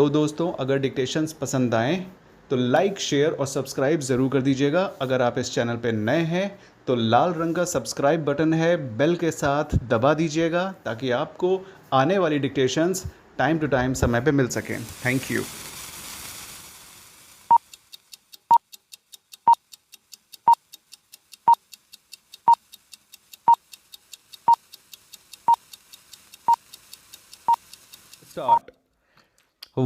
Hello दोस्तों, अगर dictations पसंद आएँ तो लाइक, शेयर और सब्सक्राइब ज़रूर कर दीजिएगा। अगर आप इस चैनल पे नए हैं तो लाल रंग का सब्सक्राइब बटन है, बेल के साथ दबा दीजिएगा ताकि आपको आने वाली डिक्टेशंस टाइम टू टाइम समय पे मिल सकें। Thank you. Start.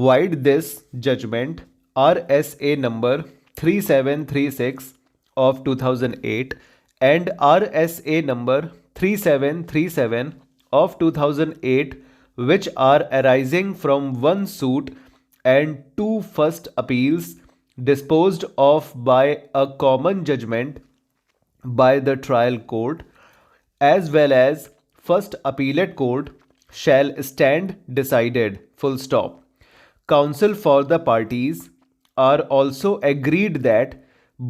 Wide this judgment RSA number 3736 of 2008 and RSA number 3737 of 2008, which are arising from one suit and two first appeals disposed of by a common judgment by the trial court, as well as first appellate court, shall stand decided. Full stop. Counsel for the parties are also agreed that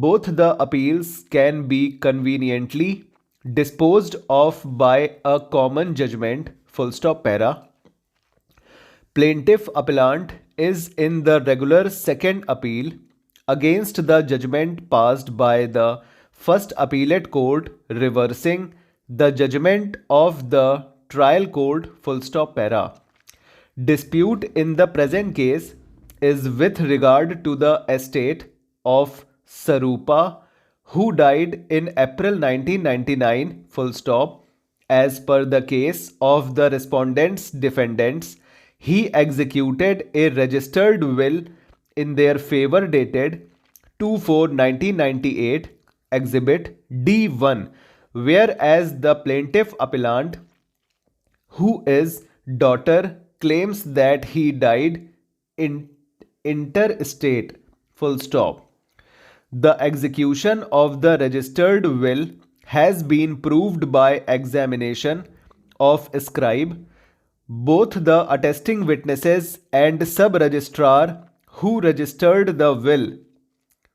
both the appeals can be conveniently disposed of by a common judgment. Full stop. Para. Plaintiff appellant is in the regular second appeal against the judgment passed by the first appellate court, reversing the judgment of the trial court. Full stop. Para. Dispute in the present case is with regard to the estate of Sarupa, who died in April 1999. Full stop. As per the case of the respondent's defendants, he executed a registered will in their favor dated 2/4/1998, Exhibit D1, whereas the plaintiff appellant, who is daughter, claims that he died in interstate. Full stop. The execution of the registered will has been proved by examination of scribe, both the attesting witnesses and sub-registrar who registered the will.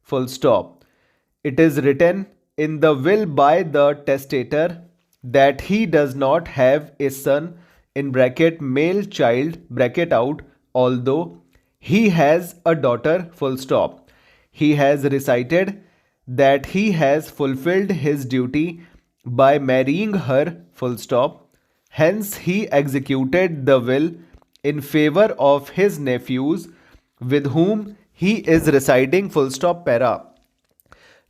Full stop. It is written in the will by the testator that he does not have a son in bracket male child bracket out, although he has a daughter. Full stop. He has recited that he has fulfilled his duty by marrying her. Full stop. Hence he executed the will in favor of his nephews with whom he is residing. Full stop. Para.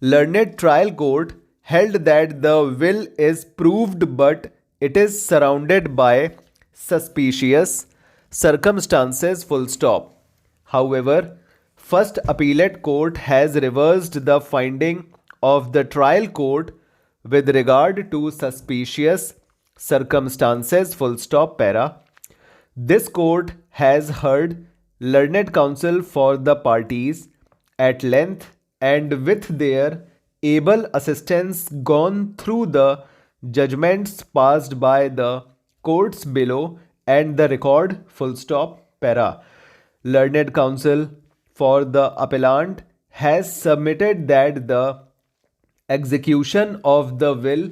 Learned trial court held that the will is proved, but it is surrounded by suspicious circumstances. Full stop. However, first appellate court has reversed the finding of the trial court with regard to suspicious circumstances. Full stop. Para. This court has heard learned counsel for the parties at length and with their able assistance gone through the judgments passed by the courts below and the record. Full stop. Para. Learned counsel for the appellant has submitted that the execution of the will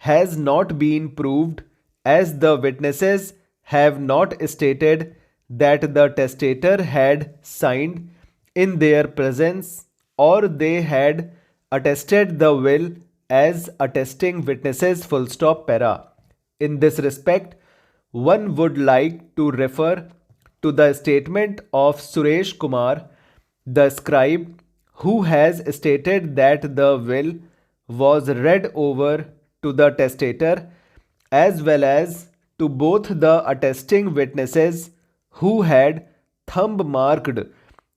has not been proved, as the witnesses have not stated that the testator had signed in their presence or they had attested the will as attesting witnesses. Full stop. Para. In this respect, one would like to refer to the statement of Suresh Kumar, the scribe, who has stated that the will was read over to the testator as well as to both the attesting witnesses who had thumb marked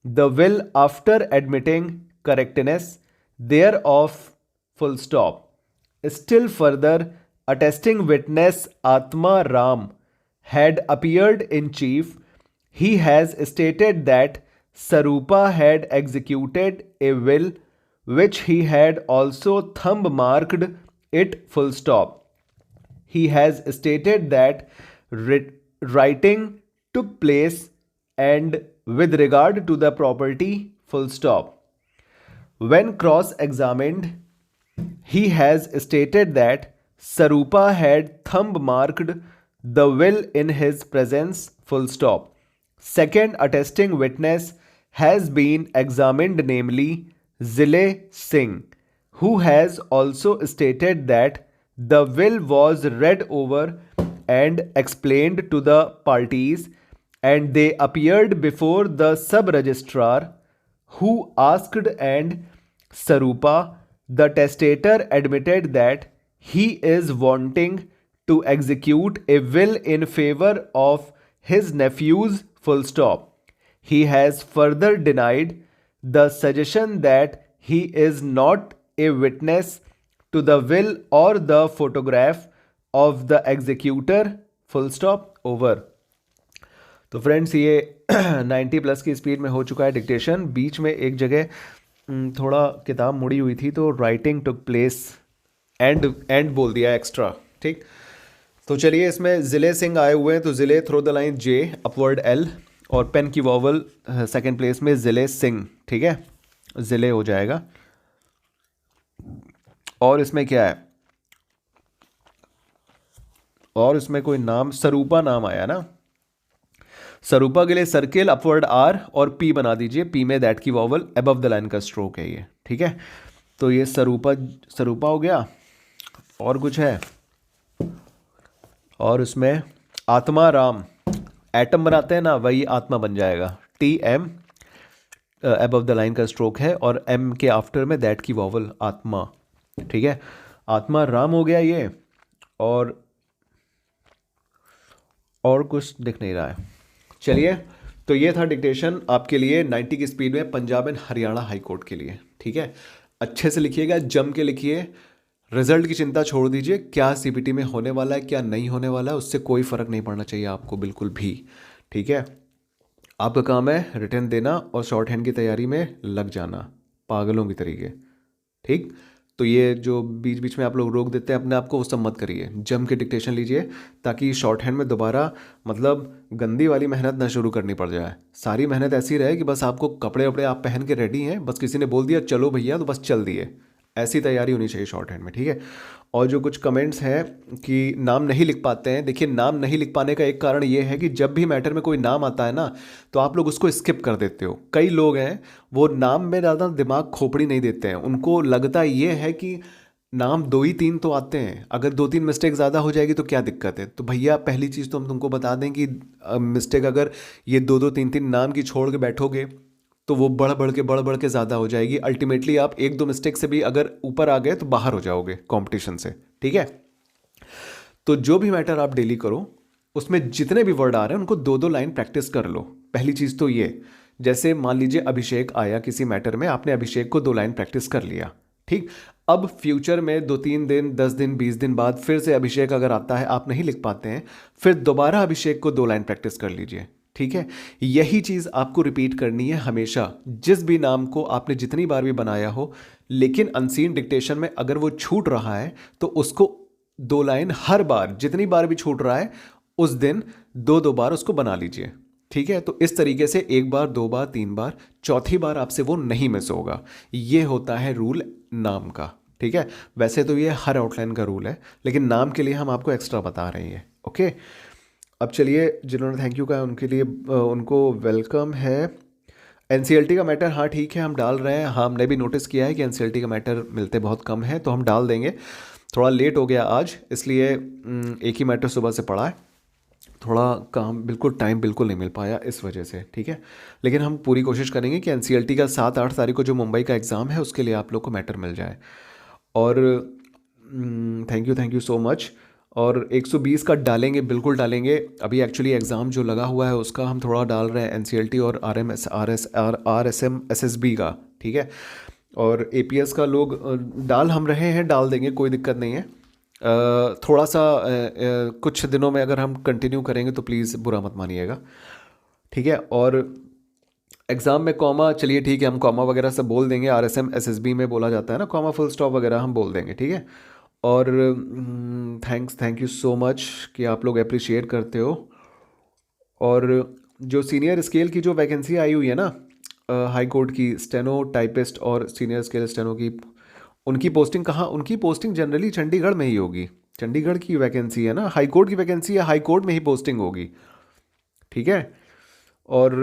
the will after admitting correctness thereof. Full stop. Still further, attesting witness Atma Ram had appeared in chief. He has stated that Sarupa had executed a will which he had also thumb marked it. Full stop. He has stated that writing took place and with regard to the property. Full stop. When cross-examined, he has stated that Sarupa had thumb marked the will in his presence. Full stop. Second attesting witness has been examined, namely Zile Singh, who has also stated that the will was read over and explained to the parties, and they appeared before the sub-registrar, who asked, and Sarupa, the testator, admitted that he is wanting to execute a will in favor of his nephews, full stop. He has further denied the suggestion that he is not a witness to the will or the photograph of the executor, full stop, over. तो friends ये 90 plus की speed में हो चुका है dictation. बीच में एक जगह थोड़ा किताब मुड़ी हुई थी तो राइटिंग टुक प्लेस, एंड बोल दिया एक्स्ट्रा. ठीक, तो चलिए इसमें ज़िले सिंह आए हुए हैं, तो ज़िले through the line J upward L और पेन की वॉवल सेकंड प्लेस में ज़िले सिंह. ठीक है, ज़िले हो जाएगा. और इसमें क्या है, और इसमें कोई नाम सरूपा नाम आया ना. सरूपा के लिए सर्किल अपवर्ड आर और पी बना दीजिए. पी में दैट की वॉवल अबव द लाइन का स्ट्रोक है ये. ठीक है, तो ये सरूपा हो गया. और कुछ है, और उसमें आत्मा राम, एटम बनाते हैं ना, वही आत्मा बन जाएगा. T M above the line का स्ट्रोक है और एम के आफ्टर में दैट की वॉवल आत्मा. ठीक है, आत्मा राम हो गया ये. और कुछ दिख नहीं रहा है. चलिए, तो ये था डिक्टेशन आपके लिए 90 की स्पीड में Punjab and Haryana high court के लिए. ठीक है, अच्छे से लिखिएगा, जम के लिखिए. रिजल्ट की चिंता छोड़ दीजिए, क्या सीपीटी में होने वाला है क्या नहीं होने वाला है उससे कोई फ़र्क नहीं पड़ना चाहिए आपको बिल्कुल भी. ठीक है, आपका काम है रिटर्न देना और शॉर्ट हैंड की तैयारी में लग जाना पागलों की तरीके. ठीक, तो ये जो बीच बीच में आप लोग रोक देते हैं अपने आप को, वो सब मत करिए. जम के डिक्टेशन लीजिए ताकि शॉर्ट हैंड में दोबारा मतलब गंदी वाली मेहनत ना शुरू करनी पड़ जाए. सारी मेहनत ऐसी रहे कि बस आपको कपड़े वपड़े आप पहन के रेडी हैं, बस किसी ने बोल दिया चलो भैया तो बस चल दिए. ऐसी तैयारी होनी चाहिए शॉर्ट हैंड में. ठीक है, और जो कुछ कमेंट्स हैं कि नाम नहीं लिख पाते हैं, देखिए नाम नहीं लिख पाने का एक कारण ये है कि जब भी मैटर में कोई नाम आता है ना तो आप लोग उसको स्किप कर देते हो. कई लोग हैं वो नाम में ज़्यादा दिमाग खोपड़ी नहीं देते हैं. उनको लगता ये है कि नाम 2 ही 3 तो आते हैं, अगर 2-3 मिस्टेक ज़्यादा हो जाएगी तो क्या दिक्कत है. तो भैया पहली चीज़ तो हम तुमको बता दें कि मिस्टेक अगर ये 2-2 3-3 नाम की छोड़ के बैठोगे तो वो बढ़ बढ़ के ज़्यादा हो जाएगी. अल्टीमेटली आप 1-2 मिस्टेक से भी अगर ऊपर आ गए तो बाहर हो जाओगे कंपटीशन से. ठीक है, तो जो भी मैटर आप डेली करो उसमें जितने भी वर्ड आ रहे हैं उनको 2-2 लाइन प्रैक्टिस कर लो. पहली चीज़ तो ये, जैसे मान लीजिए अभिषेक आया किसी मैटर में, आपने अभिषेक को 2 लाइन प्रैक्टिस कर लिया. ठीक, अब फ्यूचर में 2-3 दिन 10 दिन 20 दिन बाद फिर से अभिषेक अगर आता है, आप नहीं लिख पाते हैं, फिर दोबारा अभिषेक को 2 लाइन प्रैक्टिस कर लीजिए. ठीक है, यही चीज़ आपको रिपीट करनी है हमेशा, जिस भी नाम को आपने जितनी बार भी बनाया हो. लेकिन अनसीन डिक्टेशन में अगर वो छूट रहा है तो उसको 2 लाइन हर बार, जितनी बार भी छूट रहा है उस दिन 2-2 बार उसको बना लीजिए. ठीक है, तो इस तरीके से 1 बार 2 बार 3 बार, चौथी बार आपसे वो नहीं मिस होगा. ये होता है रूल नाम का. ठीक है, वैसे तो ये हर आउटलाइन का रूल है, लेकिन नाम के लिए हम आपको एक्स्ट्रा बता रहे हैं. ओके, अब चलिए, जिन्होंने थैंक यू कहा उनके लिए उनको वेलकम है. एनसीएलटी का मैटर, हाँ ठीक है हम डाल रहे हैं. हाँ, हमने भी नोटिस किया है कि एनसीएलटी का मैटर मिलते बहुत कम है, तो हम डाल देंगे. थोड़ा लेट हो गया आज, इसलिए एक ही मैटर सुबह से पड़ा है, थोड़ा काम बिल्कुल टाइम बिल्कुल नहीं मिल पाया इस वजह से. ठीक है, लेकिन हम पूरी कोशिश करेंगे कि एनसीएलटी का 7-8 तारीख को जो मुंबई का एग्ज़ाम है उसके लिए आप लोग को मैटर मिल जाए. और थैंक यू सो मच. और 120 का डालेंगे, बिल्कुल डालेंगे. अभी एक्चुअली एग्ज़ाम जो लगा हुआ है उसका हम थोड़ा डाल रहे हैं एनसीएलटी और आरएसएम एसएसबी का. ठीक है, और एपीएस का लोग डाल हम रहे हैं, डाल देंगे, कोई दिक्कत नहीं है. थोड़ा सा कुछ दिनों में अगर हम कंटिन्यू करेंगे तो प्लीज़ बुरा मत मानिएगा. ठीक है, और एग्ज़ाम में कॉमा, चलिए ठीक है हम कॉमा वगैरह सब बोल देंगे. आरएसएम एसएसबी में बोला जाता है ना कॉमा, फुल स्टॉप वगैरह हम बोल देंगे. ठीक है, और थैंक यू सो मच कि आप लोग अप्रिशिएट करते हो. और जो सीनियर स्केल की जो वैकेंसी आई हुई है ना हाई कोर्ट की, स्टेनो टाइपिस्ट और सीनियर स्केल स्टेनो की, उनकी पोस्टिंग कहाँ, उनकी पोस्टिंग जनरली चंडीगढ़ में ही होगी. चंडीगढ़ की वैकेंसी है ना, हाई कोर्ट की वैकेंसी है, हाई कोर्ट में ही पोस्टिंग होगी. ठीक है, और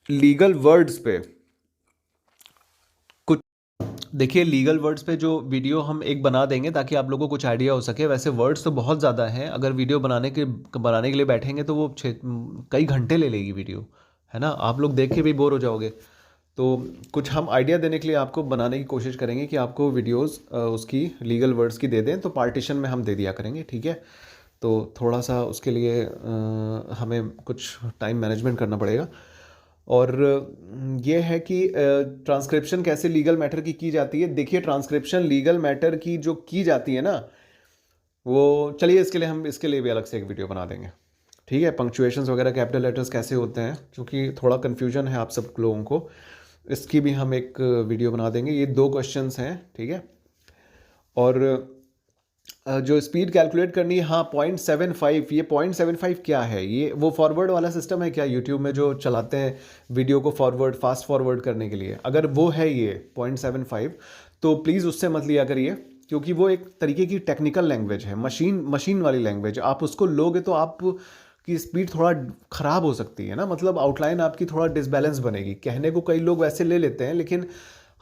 लीगल वर्ड्स पे कुछ देखिए, लीगल वर्ड्स पे जो वीडियो हम एक बना देंगे ताकि आप लोगों को कुछ आइडिया हो सके। वैसे वर्ड्स तो बहुत ज़्यादा हैं, अगर वीडियो बनाने के लिए बैठेंगे तो वो कई घंटे ले लेगी वीडियो, है ना। आप लोग देख के भी बोर हो जाओगे। तो कुछ हम आइडिया देने के लिए आपको बनाने की कोशिश करेंगे कि आपको वीडियोस उसकी लीगल वर्ड्स की दे दें, तो पार्टीशन में हम दे दिया करेंगे, ठीक है। तो थोड़ा सा उसके लिए हमें कुछ टाइम मैनेजमेंट करना पड़ेगा। और ये है कि ट्रांसक्रिप्शन कैसे लीगल मैटर की जाती है। देखिए, ट्रांसक्रिप्शन लीगल मैटर की जो की जाती है ना, वो चलिए इसके लिए भी अलग से एक वीडियो बना देंगे, ठीक है। पंक्चुएशंस वगैरह, कैपिटल लेटर्स कैसे होते हैं, क्योंकि थोड़ा कन्फ्यूजन है आप सब लोगों को, इसकी भी हम एक वीडियो बना देंगे। ये 2 क्वेश्चंस हैं, ठीक है। और जो स्पीड कैलकुलेट करनी है, हाँ 0.75, ये 0.75 क्या है? ये वो फॉरवर्ड वाला सिस्टम है क्या यूट्यूब में जो चलाते हैं वीडियो को फास्ट फॉरवर्ड करने के लिए? अगर वो है ये 0.75, तो प्लीज़ उससे मत लिया करिए, क्योंकि वो एक तरीके की टेक्निकल लैंग्वेज है, मशीन वाली लैंग्वेज। आप उसको लोगे तो आप की स्पीड थोड़ा ख़राब हो सकती है ना, मतलब आउटलाइन आपकी थोड़ा डिसबैलेंस बनेगी। कहने को कई लोग वैसे ले लेते हैं, लेकिन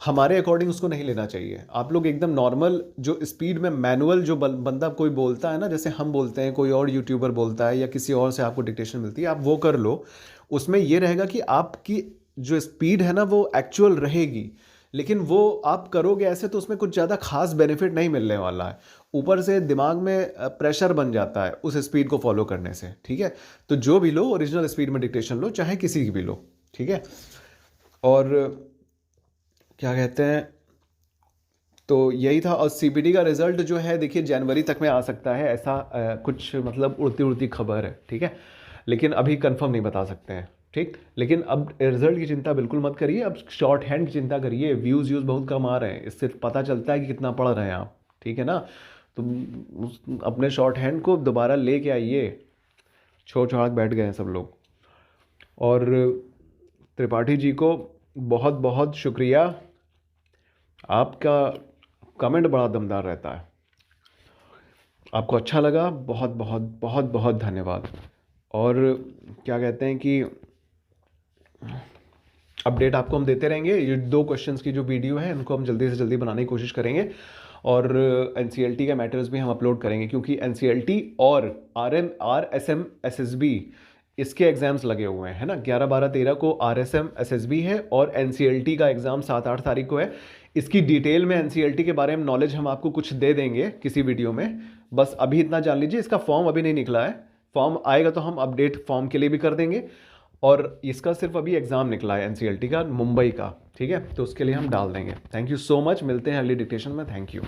हमारे अकॉर्डिंग उसको नहीं लेना चाहिए। आप लोग एकदम नॉर्मल जो स्पीड में मैनुअल जो बंदा कोई बोलता है ना, जैसे हम बोलते हैं, कोई और यूट्यूबर बोलता है, या किसी और से आपको डिक्टेशन मिलती है, आप वो कर लो। उसमें ये रहेगा कि आपकी जो स्पीड है ना वो एक्चुअल रहेगी, लेकिन वो आप करोगे ऐसे तो उसमें कुछ ज़्यादा खास बेनिफिट नहीं मिलने वाला है। ऊपर से दिमाग में प्रेशर बन जाता है उस स्पीड को फॉलो करने से, ठीक है। तो जो भी लो, ओरिजिनल स्पीड में डिक्टेशन लो, चाहे किसी की भी लो, ठीक है। और क्या कहते हैं, तो यही था। और सीपीटी का रिजल्ट जो है, देखिए जनवरी तक में आ सकता है, ऐसा कुछ मतलब उड़ती उड़ती खबर है, ठीक है। लेकिन अभी कंफर्म नहीं बता सकते हैं, ठीक। लेकिन अब रिजल्ट की चिंता बिल्कुल मत करिए, अब शॉर्ट हैंड की चिंता करिए। व्यूज़ बहुत कम आ रहे हैं, इससे पता चलता है कि कितना पढ़ रहे हैं आप, ठीक है ना। तो अपने शॉर्ट हैंड को दोबारा लेके आइए। छोड़ छाड़ बैठ गए हैं सब लोग। और त्रिपाठी जी को बहुत बहुत शुक्रिया, आपका कमेंट बड़ा दमदार रहता है। आपको अच्छा लगा, बहुत बहुत बहुत बहुत धन्यवाद। और क्या कहते हैं कि अपडेट आपको हम देते रहेंगे। ये 2 क्वेश्चंस की जो वीडियो है इनको हम जल्दी से जल्दी बनाने की कोशिश करेंगे। और एनसीएलटी का मैटर्स भी हम अपलोड करेंगे, क्योंकि एनसीएलटी और आरएम एसएम एसएसबी इसके एग्जाम्स लगे हुए हैं, है ना। 11, 12, 13 को आरएसएम एसएसबी है, और एनसीएलटी का एग्ज़ाम 7, 8 तारीख को है। इसकी डिटेल में एनसीएलटी के बारे में नॉलेज हम आपको कुछ दे देंगे किसी वीडियो में। बस अभी इतना जान लीजिए, इसका फॉर्म अभी नहीं निकला है। फॉर्म आएगा तो हम अपडेट फॉर्म के लिए भी कर देंगे। और इसका सिर्फ अभी एग्ज़ाम निकला है एनसीएलटी का, मुंबई का, ठीक है। तो उसके लिए हम डाल देंगे। थैंक यू सो मच, मिलते हैं अगली डिक्टेशन में। Thank you.